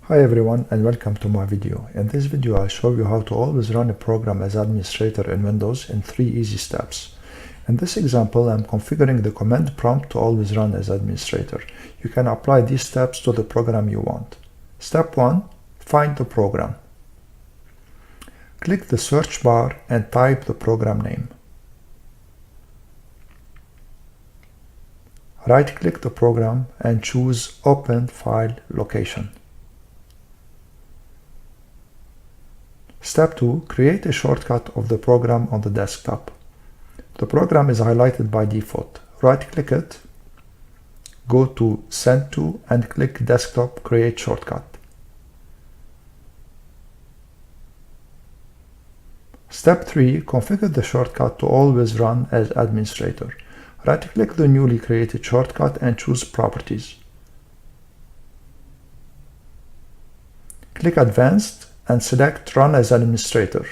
Hi everyone and welcome to my video. In this video I'll show you how to always run a program as administrator in Windows in 3 easy steps. In this example I'm configuring the command prompt to always run as administrator. You can apply these steps to the program you want. Step 1. Find the program. Click the search bar and type the program name. Right-click the program and choose Open File Location. Step 2. Create a shortcut of the program on the desktop. The program is highlighted by default. Right-click it, go to Send to and click Desktop Create Shortcut. Step 3. Configure the shortcut to always run as administrator. Right-click the newly created shortcut and choose Properties. Click Advanced and select Run as Administrator.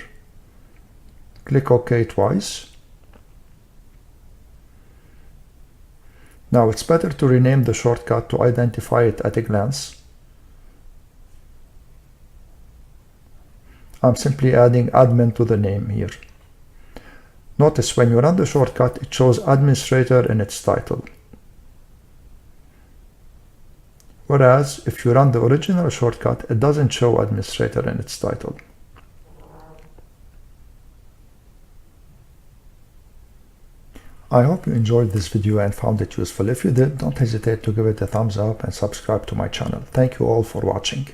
Click OK twice. Now it's better to rename the shortcut to identify it at a glance. I'm simply adding admin to the name here. Notice when you run the shortcut, it shows administrator in its title. Whereas if you run the original shortcut, it doesn't show administrator in its title. I hope you enjoyed this video and found it useful. If you did, don't hesitate to give it a thumbs up and subscribe to my channel. Thank you all for watching.